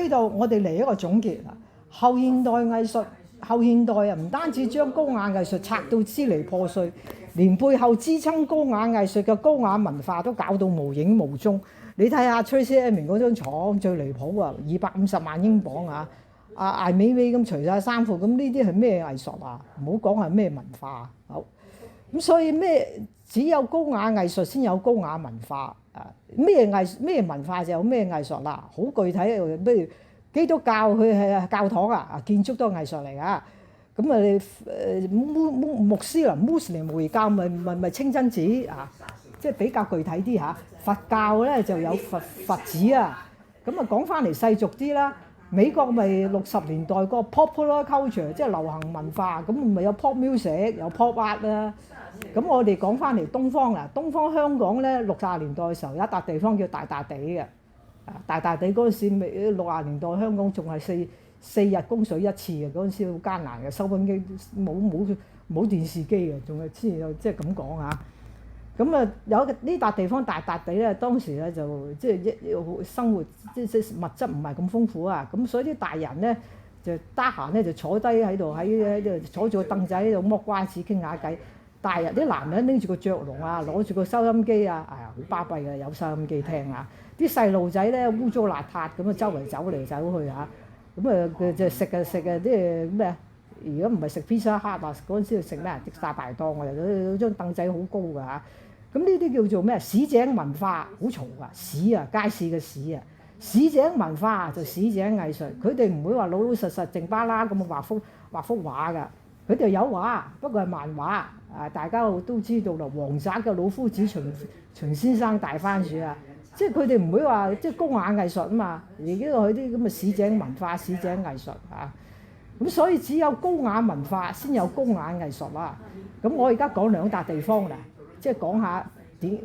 以到我哋嚟一個總結啦。後現代藝術，後現代啊，唔單止將高雅藝術拆到支離破碎，連背後支撐高雅藝術嘅高雅文化都搞到無影無蹤。你睇下 Tracey Emin 嗰張牀最離譜啊，250萬英鎊啊！艾美美咁除晒衫褲，咁呢啲係咩藝術啊？唔好講係咩文化。好咁，所以只有高雅藝術先有高雅文化啊！咩文化就有咩藝術啦。好具體，譬如基督教佢係教堂啊，建築都係藝術嚟㗎。咁啊，穆斯林回教咪清真寺啊，即係比較具體啲嚇。佛教咧就有佛寺啊。咁啊，講翻嚟世俗啲啦。美國咪60年代個 popular culture 即係流行文化，咁咪有 pop music 有 pop art 啦。咁我哋講翻嚟東方啦，東方香港咧60年代嘅時候有一笪地方叫大笪地嘅。大笪地嗰陣時60年代香港仲係四日供水一次嘅，嗰陣時好艱難嘅，收音機冇電視機嘅，仲係即係咁講嚇。咁啊有呢笪地方大笪地咧，當時咧就即係生活即物質唔係咁豐富啊，咁所以啲大人咧就得閒咧就坐低喺度喺度坐住個凳仔喺度剝瓜子傾下偈。大人啲男人拎住個雀籠啊，攞住個收音機啊，好巴閉嘅，有收音機聽啊。啲細路仔咧污糟邋遢咁啊，周圍走嚟走去嚇。咁啊佢就食啊即係咩啊？如果唔係食 pizza hut 啊，嗰陣時食咩啊？食大排檔啊，嗰張凳仔好高㗎嚇。咁呢啲叫做咩？市井文化好嘈㗎，市啊街市嘅市啊，市井文化就市井藝術。佢哋唔會話老老實實靜巴啦咁畫幅畫㗎，佢哋有畫，不過係漫畫。大家都知道啦，王宅嘅老夫子秦先生大番薯啊，即係佢哋唔會話即係高雅藝術啊嘛，而家佢啲咁嘅市井文化、市井藝術啊。咁所以只有高雅文化先有高雅藝術啦。咁我而家講兩笪地方啦。即係講下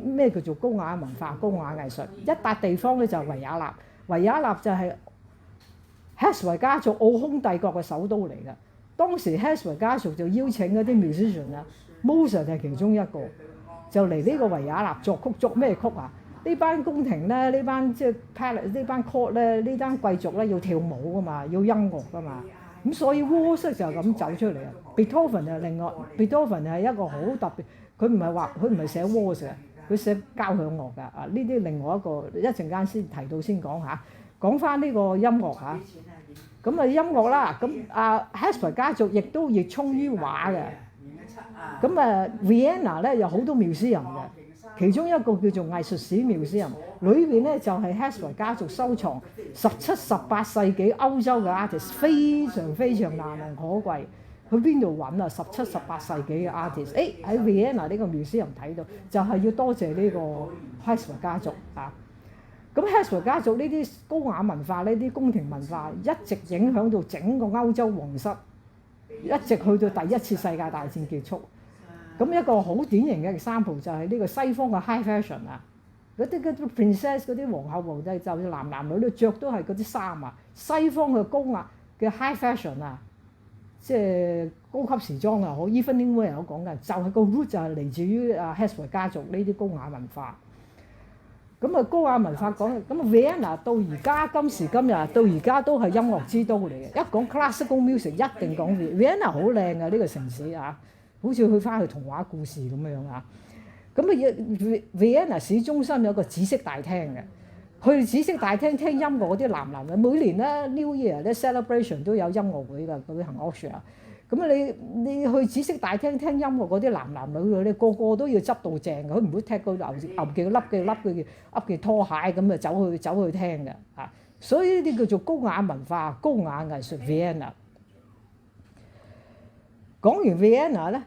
咩叫做高雅文化、高雅藝術。一笪地方咧就係維也納，維也納就係 Habsburg 家族奧匈帝國嘅首都嚟㗎。當時 Habsburg 家族就邀請嗰啲 musician 啊 Mozart 係其中一個，就嚟呢個維也納作曲。作咩曲啊？呢班宮廷咧，呢班即係 palace 呢班 court 咧，呢班貴族咧要跳舞㗎嘛，要音樂㗎嘛。咁所以 Waltz 就咁走出嚟啊。Beethoven 係另外 Beethoven 係一個好特別。佢唔係寫 waltz 嘅，佢寫交響樂㗎。呢啲另外一個一陣間先提到先講下。講翻呢個音樂嚇。咁音樂啦，咁Habsburg 家族亦都熱衷於畫嘅。咁Vienna 咧有好多 museum 嘅，其中一個叫做藝術史 museum，裏邊咧就係 Habsburg 家族收藏17、18世紀歐洲嘅 artist， 非常非常難能可貴。去邊度揾啊？17、18世紀嘅 artist， 喺 Vienna 呢個 museum 睇到，就係要多謝呢個 Habsburg 家族啊。咁 Habsburg 家族呢啲高雅文化，呢啲宮廷文化一直影響到整個歐洲皇室，一直去到第一次世界大戰結束。咁一個好典型嘅 example 就係呢個西方嘅 high fashion 啊，嗰啲 princess 嗰啲皇后皇帝就男女都着都係嗰啲衫啊。西方嘅高雅嘅 high fashion 啊。即係高級時裝啊，好 evening wear 有講嘅，就係個 root 就係嚟自於Habsburg 家族呢啲高雅文化。咁高雅文化講，咁Vienna 到而家今時今日到而家都係音樂之都嚟嘅。一講 classical music 一定講 Vienna 好靚嘅呢個城市啊，好似去翻去童話故事咁樣啊。咁Vienna 市中心有個紫色大廳嘅。去紫色大廳聽音樂嗰啲男女，每年咧 New Year 咧 celebration 都有音樂會㗎，嗰啲行 opera。咁你去紫色大廳聽音樂嗰啲男女咧，個個都要執到正嘅，佢唔會踢個牛嘅笠嘅拖鞋咁啊走去聽嘅嚇。所以呢啲叫做高雅文化、高雅藝術 Vienna。講完 Vienna 咧，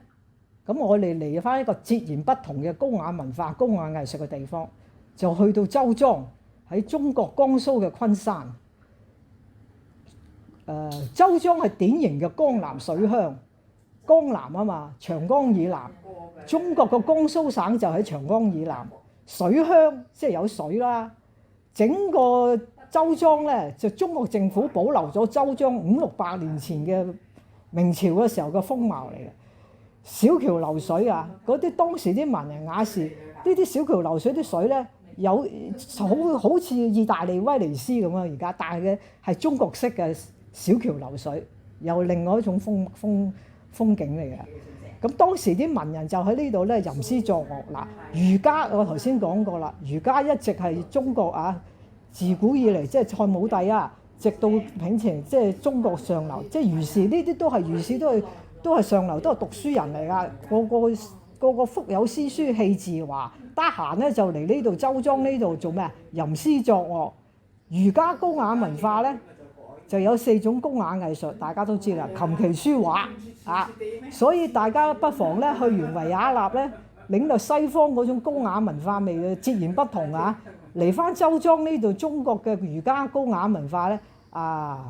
咁我哋嚟翻一個截然不同嘅高雅文化、高雅藝術嘅地方，就去到周莊。喺中國江蘇嘅昆山，周莊係典型嘅江南水鄉，江南啊嘛，長江以南。中國嘅江蘇省就喺長江以南，水鄉即係有水啦。整個周莊咧，就中國政府保留咗周莊500-600年前嘅明朝嘅時候嘅風貌嚟嘅。小橋流水啊，嗰啲當時啲文人雅士，呢啲小橋流水啲水咧。好似意大利威尼斯咁啊！而家但係係中國式嘅小橋流水，又另外一種風景嚟嘅。咁當時啲文人就喺呢度咧吟詩作樂嗱。儒家我頭先講過啦，儒家一直係中國啊，自古以嚟即係漢武帝啊，直到平前即係中國上流，即係儒士呢啲都係儒士，都係上流，都係讀書人嚟㗎。個個腹有詩書氣自華，得閒咧就嚟呢度周莊呢度做咩啊？吟詩作樂。儒家高雅文化咧就有4種高雅藝術，大家都知啦，琴棋書畫啊。所以大家不妨咧去完維也納咧，領略西方嗰種高雅文化味嘅截然不同啊！嚟翻周莊呢度中國嘅儒家高雅文化咧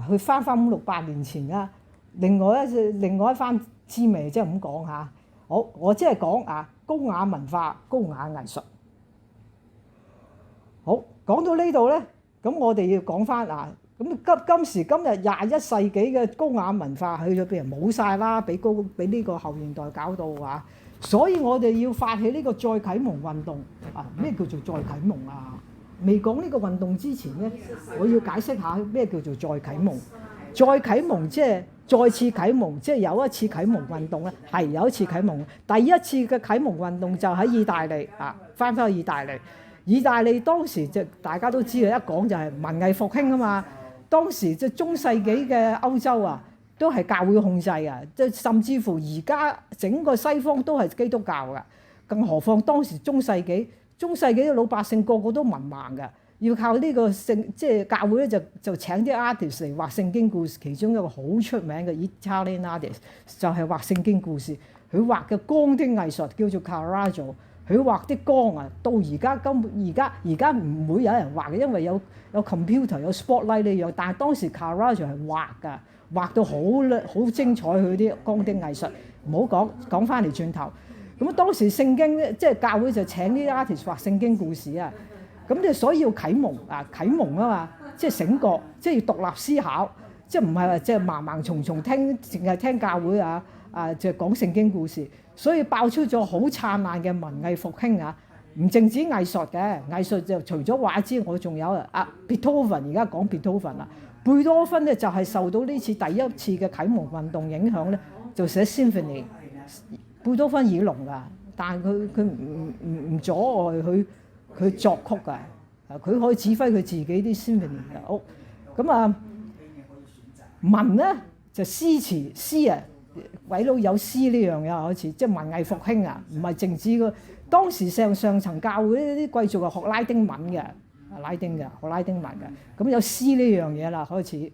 去翻5、600年前啊，另外一番滋味，即係咁講嚇。好，我即係講高雅文化、高雅藝術。好，講到呢度咧，咁我哋要講翻咁今時今日21世紀嘅高雅文化去咗邊啊？冇晒啦，俾呢個後現代搞到啊！所以我哋要發起呢個再啟蒙運動啊！咩叫做再啟蒙啊？未講呢個運動之前咧，我要解釋下咩叫做再啟蒙。再啟蒙即係再次啟蒙，即係有一次啟蒙運動咧，係有一次啟蒙。第一次嘅啟蒙運動就喺意大利翻去意大利。意大利當時就大家都知啦，一講就係文藝復興啊嘛。當時即係中世紀嘅歐洲都係教會控制啊，即係甚至乎而家整個西方都係基督教噶，更何況當時中世紀嘅老百姓個個都文盲嘅，要靠呢個即係教會咧就請啲 artist 嚟畫聖經故事，其中一個好出名嘅 Italian artist 就係畫聖經故事，佢畫嘅光的藝術叫做 Caravaggio， 佢畫啲光到而家唔會有人畫嘅，因為有 computer 有 spotlight 呢樣，但係當時 Caravaggio 係畫㗎，畫到好精彩佢啲光的藝術。唔好講翻嚟轉頭，咁當時聖經咧，即係教會就請啲 artist 畫聖經故事啊，咁就所以要啟蒙啊嘛，即係醒覺，即係要獨立思考，即係唔係話即係盲從淨係聽教會就講聖經故事，所以爆出咗好燦爛嘅文藝復興啊！唔淨止藝術嘅，藝術就除咗畫之外，我仲有Beethoven， 而家講 Beethoven啦，貝多芬咧就係受到呢次第一次嘅啟蒙運動影響咧，就寫 symphony。貝多芬耳聾㗎，但係佢唔阻礙佢作曲㗎，佢可以指揮佢自己啲 symphony 㗎。好，咁文咧就詩鬼佬有詩呢樣嘢好似即係文藝復興唔係淨止個當時上層教會啲貴族係學拉丁文嘅，學拉丁文嘅，咁有詩呢樣嘢啦，開始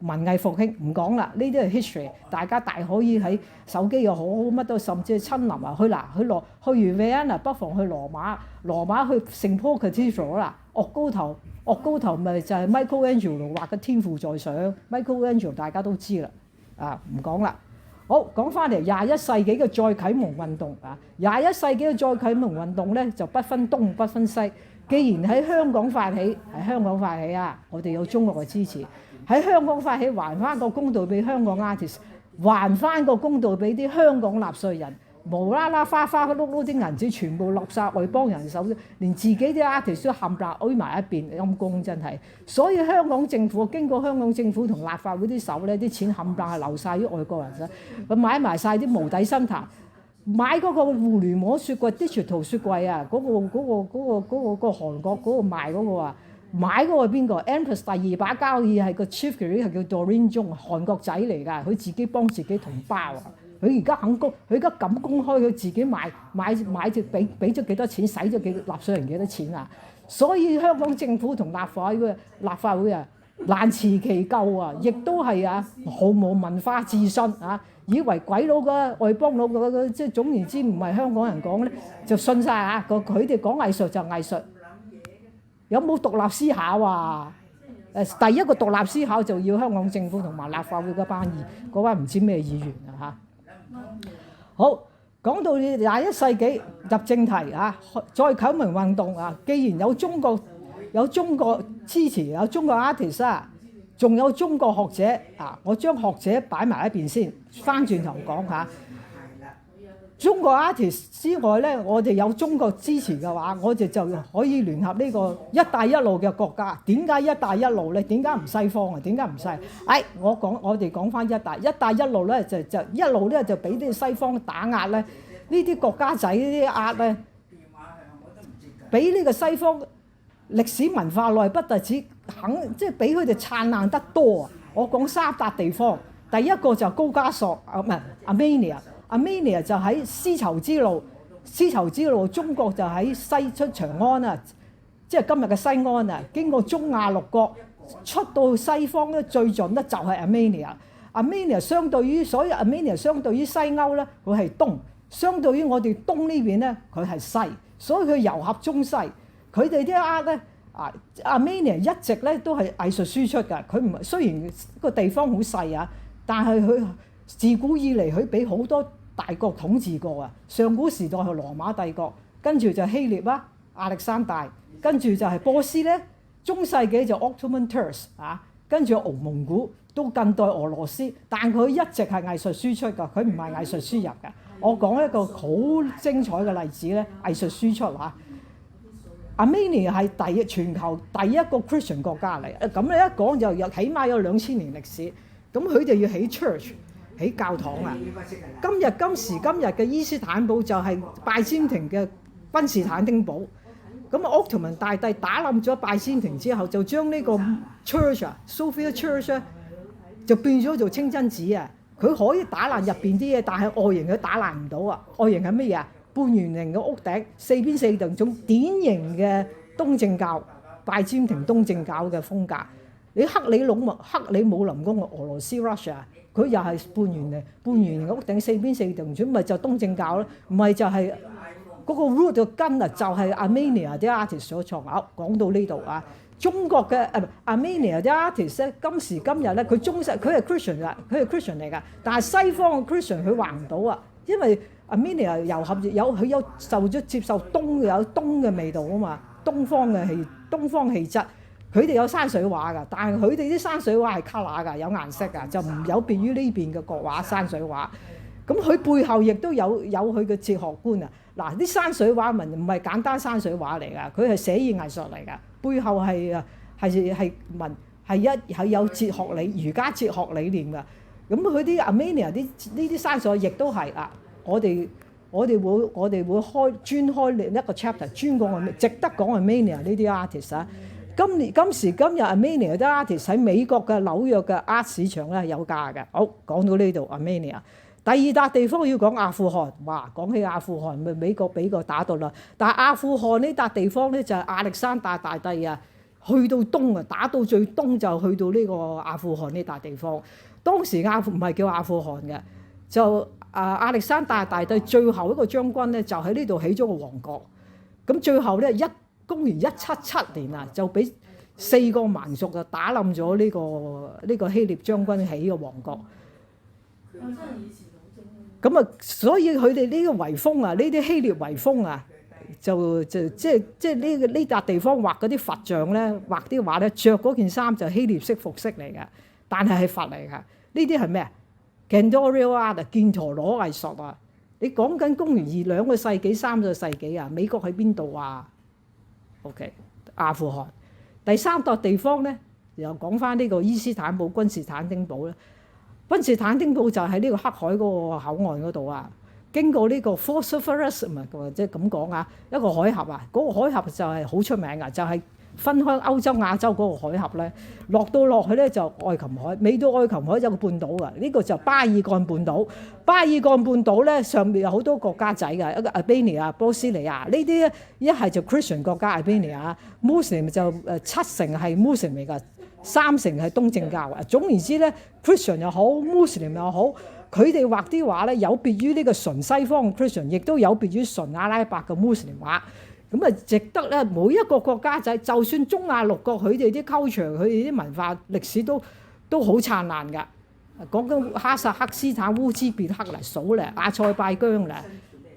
文藝復興唔講啦，呢啲係 history， 大家大可以喺手機又好乜都，甚至係親臨去完 Vienna 不妨去羅馬去聖 Paul Cathedral 啦，岳高頭咪就係 Michelangelo 畫嘅天父在上 ，Michelangelo 大家都知啦，唔講啦。好，講翻嚟21世紀嘅再啟蒙運動21世紀嘅再啟蒙運動咧就不分東不分西，既然喺香港發起，我哋有中國嘅支持。喺香港發起，還翻個公道俾香港 artist， 還翻個公道俾啲香港納稅人，無啦啦花碌碌啲銀紙全部落晒外邦人手，連自己啲 artist 都冚唪唥攏埋一邊，陰公真係。所以香港政府經過香港政府同立法會啲手咧，啲錢冚唪唥係流晒於外國人手，佢買埋晒啲無底深潭，買嗰個互聯網雪櫃 digital 雪櫃嗰個韓國嗰個賣嗰個買嗰個係邊個 Empress 第二把交椅係個 chief 係叫 Doreen 中，韓國仔嚟㗎，佢自己幫自己同胞佢而家敢公開佢自己買就俾咗幾多錢，使咗納稅人幾多錢所以香港政府同立法會難辭其咎亦都係毫無文化自信以為鬼佬外邦佬即係總言之唔係香港人講咧，就信晒佢哋講藝術就藝術。有冇獨立思考第一個獨立思考就要香港政府同埋立法會嗰班唔知咩議員好，講到21世紀入正題再啟蒙運動既然有中國支持，有中國 artist 仲有中國學者我將學者擺埋一邊先，翻轉頭講下中國 artist 之外咧，我哋有中國支持嘅話，我哋就可以聯合呢個一帶一路嘅國家。點解一帶一路咧？點解唔西方啊？點解唔西？我哋講翻一帶一路咧，就一路咧就俾啲西方打壓咧，呢啲國家仔呢啲壓咧，俾呢個西方歷史文化內不特止即係俾佢哋燦爛得多啊！我講三笪地方，第一個就高加索唔係 Armenia 就喺絲綢之路，中國就喺西出長安啊，即係今日嘅西安啊，經過中亞六國出到西方咧，最盡咧就係 Armenia 相對於所以 Armenia 相對於西歐咧，佢係東；相對於我哋東呢邊咧，佢係西，所以佢糅合中西。佢哋啲 art 咧Armenia 一直咧都係藝術輸出㗎。佢唔係雖然個地方好細啊，但係佢自古以嚟佢俾好多大國統治過啊！上古時代係羅馬帝國，跟住就希臘啦、亞歷山大，跟住就係波斯咧。中世紀就 Ottoman Turks 跟住奧蒙古，到近代俄羅斯，但佢一直係藝術輸出㗎，佢唔係藝術輸入㗎。我講一個好精彩嘅例子咧，藝術輸出Armenia 係全球第一個 Christian 國家嚟，咁你一講就起碼有2000年歷史，咁佢哋要起 church。起教堂啊！今時今日嘅伊斯坦堡就係拜占庭嘅君士坦丁堡。咁奧圖曼大帝打冧咗拜占庭之後，就將呢個 church Sophia Church 咧，就變咗做清真寺啊！佢可以打爛入邊啲嘢，但係外形佢打爛唔到啊！外形係乜嘢啊？半圓形嘅屋頂，四邊四棟，種典型嘅東正教拜占庭東正教嘅風格。你克里姆林宮嘅俄羅斯 Russia。佢又係半圓形嘅屋頂，四邊四棟，咁咪就東正教咯，唔係就係嗰個 root 嘅根啊，就係 Armenia 啲 artist 所創。講到呢度啊，中國嘅Armenia 啲 artist 咧，今時今日咧，佢係 Christian 㗎，佢係 Christian 嚟㗎，但係西方嘅 Christian 佢畫唔到啊，因為 Armenia 糅合佢有接受有東嘅味道啊嘛，東方氣質。佢哋有山水畫㗎，但係佢哋啲山水畫係 colour 㗎，有顏色㗎，就唔有別於呢邊嘅國畫山水畫。咁佢背後亦都有佢嘅哲學觀啊！嗱，啲山水畫唔係簡單山水畫嚟㗎，佢係寫意藝術嚟㗎，背後係有哲學儒家哲學理念㗎。咁佢啲 Armenia 呢啲山水亦都係啊！我哋會專開另一個 chapter 專講值得講 Armenia 呢啲 artist 啊！今時今日 Armenia 啲 artist 喺美國嘅紐約嘅 art 市場咧係有價嘅。好，講到呢度 Armenia。第二笪地方要講阿富汗。哇，講起阿富汗，咪美國俾個打到啦。但係阿富汗呢笪地方咧就係亞歷山大大帝啊，去到東啊，打到最東就去到呢個阿富汗呢笪地方。當時唔係叫阿富汗嘅，就亞歷山大大帝最後一個將軍咧就喺呢度起咗個王國。咁最後咧公元177年啊，就俾4個蠻族就打冧咗呢個希臘將軍起嘅王國。咁啊，所以佢哋呢個遺風啊，呢啲希臘遺風啊，就即係呢笪地方畫嗰啲佛像咧，畫啲畫咧，着嗰件衫就希臘式服飾嚟嘅，但係佛嚟㗎。呢啲係咩啊 ？Cantorial art 犍陀羅藝術啊！你講緊公元2個世紀、3個世紀啊？美國喺邊度啊？OK， 阿富汗。第三笪地方咧，又講翻呢個伊斯坦堡君士坦丁堡咧。君士坦丁堡就喺呢個黑海嗰個口岸嗰度啊，經過呢個 Bosphorus 唔係即係咁講啊，一個海峽啊，嗰個海峽就係好出名㗎，就係分開歐洲亞洲嗰個海峽咧，落去咧就愛琴海，尾到愛琴海有個半島㗎，呢個就巴爾幹半島。巴爾幹半島咧上面有好多國家仔㗎，一個 Albania、波斯尼亞呢啲咧，一係就 Christian 國家 Albania，Muslim 就7成係 Muslim 嚟㗎，3成係東正教啊。總言之咧 ，Christian 又好 ，Muslim 又好，佢哋畫啲畫咧有別於呢個純西方嘅 Christian，亦都有別於純阿拉伯嘅 Muslim 畫。咁啊，值得咧每一個國家仔，就算中亞六國，佢哋啲 culture，佢哋啲文化歷史都好燦爛㗎。講緊哈薩克斯坦、烏茲別克嚟數咧，阿塞拜疆咧、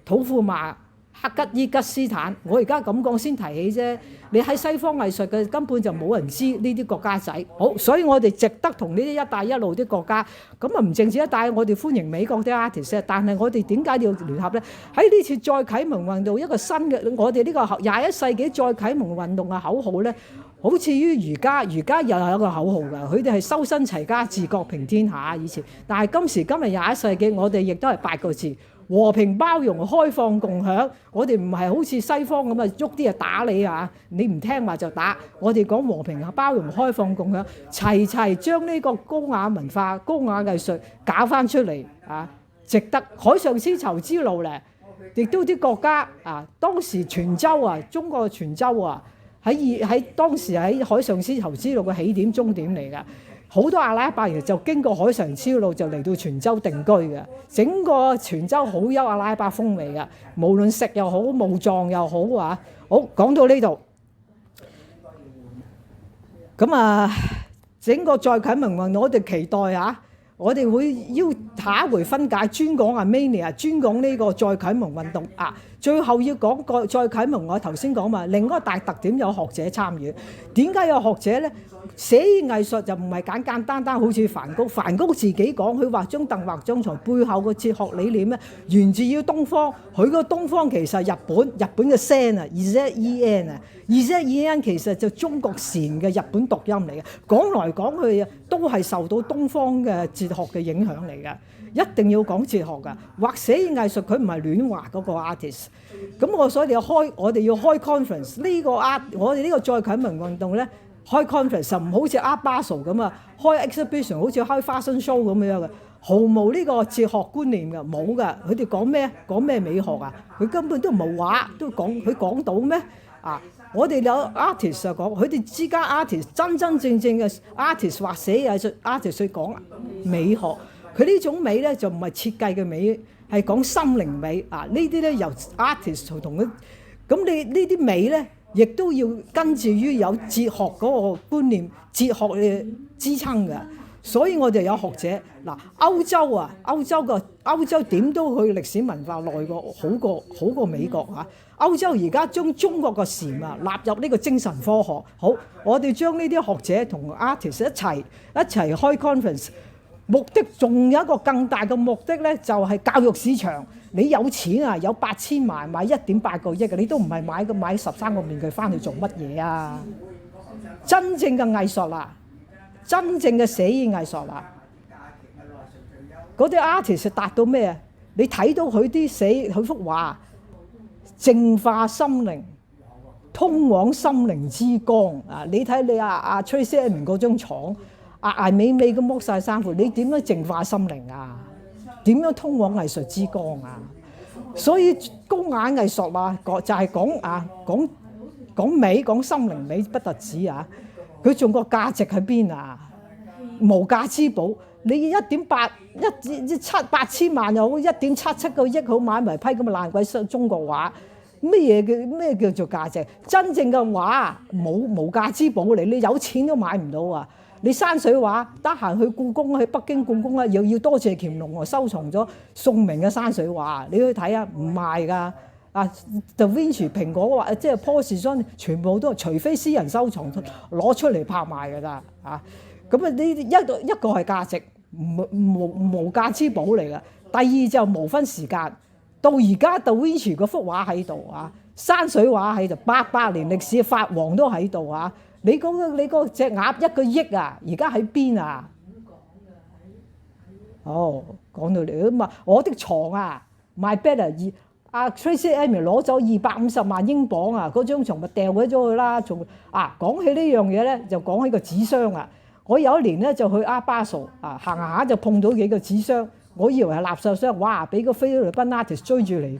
土庫曼、克吉伊吉斯坦。我而家咁講先提起啫。你喺西方藝術嘅根本就冇人知呢啲國家仔。好，所以我哋值得同呢啲一帶一路啲國家，咁啊唔淨止一帶，我哋歡迎美國啲 artist， 但係我哋點解要聯合咧？喺呢次再啟蒙運動一個新嘅，我哋呢個21世紀再啟蒙運動嘅口號咧，好似於儒家又有一個口號㗎，佢哋係修身齊家治國平天下以前，但係今時今日21世紀，我哋亦都係8個字。和平包容開放共享，我哋唔係好似西方咁啊，喐啲就打你啊！你唔聽話就打。我哋講和平包容開放共享，齊將呢個高雅文化、高雅藝術搞翻出嚟啊！值得海上絲綢之路咧，亦都啲國家啊，當時泉州啊，中國泉州啊，喺當時喺海上絲綢之路嘅起點終點嚟㗎。好多阿拉伯人就經過海上絲路就嚟到泉州定居嘅，整個泉州好有阿拉伯風味嘅，無論食又好，墓葬又好啊。好，講到呢度，咁啊，整個再啟蒙運動，我哋期待啊，我哋會要下一回分解專講Armenia，專講呢個再啟蒙運動啊。最後要講個再啟蒙，我頭先講嘛，另一個大特點有學者參與。點解有學者咧？寫意藝術就唔係簡簡單單好似梵高自己講，佢畫張凳畫張牀，背後個哲學理念咧，源自於東方。佢個東方其實係日本嘅 Zen 啊 ，Zen 啊 ，Zen 其實就中國禪嘅日本讀音嚟嘅。講來講去都係受到東方嘅哲學嘅影響嚟嘅。一定要講哲學㗎，畫寫意藝術佢唔係亂畫嗰個 artist。咁所以我哋要開 conference 呢個我哋呢個再啟蒙運動咧，開 conference 就唔好似 Art Basel 咁啊，開 exhibition 好似開 fashion show 咁樣嘅，毫無呢個哲學觀念㗎，冇㗎。佢哋講咩？講咩美學啊？佢根本都冇畫，都佢講到咩啊？我哋有 artist 就講，佢哋之間 artist 真正嘅 artist 畫寫意藝術 artist 去講美學。佢呢種美咧就唔係設計嘅美，係講心靈美啊！呢啲咧由 artist 同佢咁，你呢啲美咧，亦都要跟住於有哲學嗰個觀念、哲學嘅支撐嘅。所以我哋有學者嗱，歐洲點都去歷史文化耐過好過美國啊！歐洲而家將中國個禪啊納入呢個精神科學。好，我哋將呢啲學者同 artist 一齊開 conference。目的仲有一個更大嘅目的咧，就係教育市場。你有錢啊，有8000萬買1.8個億嘅，你都唔係買13個面具翻去做乜嘢啊？真正嘅藝術啦，真正嘅寫意藝術啦，嗰啲 artist 達到咩啊？你睇到佢幅畫，淨化心靈，通往心靈之光啊！你睇你阿 Tracey Emin 嗰張牀。美咁剝晒衫褲，你點樣淨化心靈啊？點樣通往藝術之光啊？所以高雅藝術啊，就係講美，講心靈美不特止啊！佢仲個價值喺邊啊？無價之寶，你8千萬又好，1.77個億好，買埋批咁嘅爛鬼中國畫，咩叫做價值？真正嘅畫無價之寶嚟，你有錢都買唔到啊！你山水畫得閒去故宮，去北京故宮咧，又要多謝乾隆收藏咗宋明嘅山水畫，你去睇下唔賣㗎。Da Vinci 蘋果畫，即係 Paul Cézanne，全部都除非私人收藏攞出嚟拍賣㗎咋啊！咁啊，呢一個係價值，無價之寶嚟㗎。第二就無分時間，到而家 Da Vinci 嗰幅畫喺度啊，山水畫喺度，800年歷史，法王都喺度啊！你嗰隻鴨1個億啊，而家喺邊啊？講到你咁啊，我的床啊，My bed 啊，Tracey Emin 攞走250萬英鎊啊，嗰張床咪掉咗去啦。講起呢樣嘢咧，就講起個紙箱啊。我有一年咧就去Art Basel啊，行下就碰到幾個紙箱，我以為係垃圾箱，哇！俾個菲律賓 artist 追住嚟，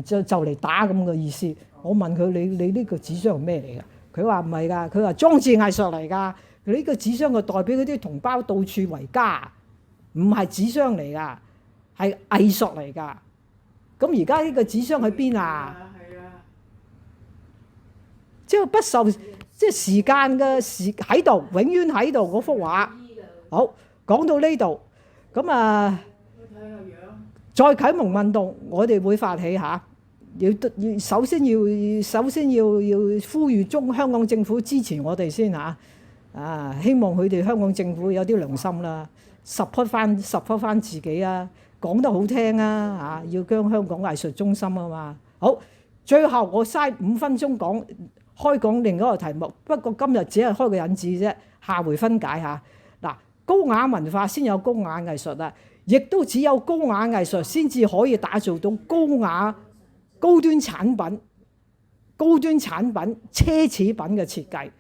就嚟打咁嘅意思。我問佢：你呢個紙箱係咩嚟㗎？佢話唔係㗎，佢話裝置藝術嚟㗎。佢呢個紙箱就代表嗰啲同胞到處為家，唔係紙箱嚟㗎，係藝術嚟㗎。咁而家呢個紙箱喺邊啊？即係不受即係時間嘅喺度，永遠喺度嗰幅畫。好，講到呢度，咁再啟蒙運動，我哋會發起嚇。首先要呼籲香港政府支持我哋先嚇。希望佢哋香港政府有啲良心啦，support 翻自己啊，講得好聽啊，要將香港藝術中心啊嘛。好，最後我嘥5分鐘開講另一個題目，不過今日只係開個引子啫，下回分解下。嗱，高雅文化先有高雅藝術啊，亦都只有高雅藝術先至可以打造到高端產品、奢侈品嘅設計。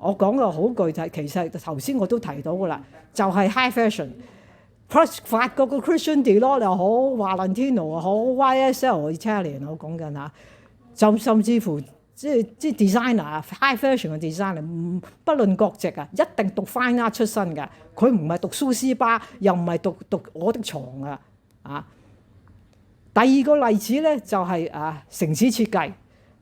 我講嘅好具體，其實頭先我都提到㗎啦，就係 high fashion。法國嘅 Christian Dior 又好，Valentino 又好，YSL Italian 我講緊嚇，就甚至乎即係 designer high fashion 嘅 designer，不論國籍啊，一定讀 fine art 出身㗎。佢唔係讀蘇斯巴，又唔係讀我的床啊。第二個例子咧就係城市設計。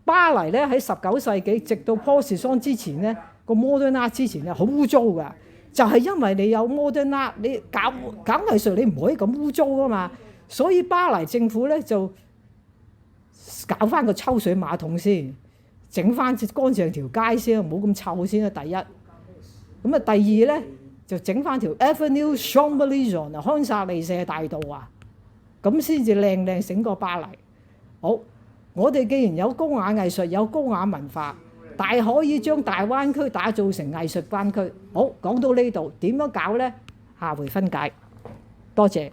巴黎咧喺19世紀，直到 Paul Cézanne 之前咧，個 modern art 之前咧好污糟㗎，就係因為你有 modern art，你搞藝術你唔可以咁污糟㗎嘛，所以巴黎政府咧就搞翻個抽水馬桶先，整翻乾淨條街先，唔好咁臭先啊。第一，咁啊第二咧就整翻條 Avenue Champs-Élysées 啊，康薩利舍大道啊，咁先至靚整個巴黎。好。我哋既然有高雅藝術，有高雅文化，大可以將大灣區打造成藝術灣區。好，講到呢度，點樣搞呢？下回分解。多謝。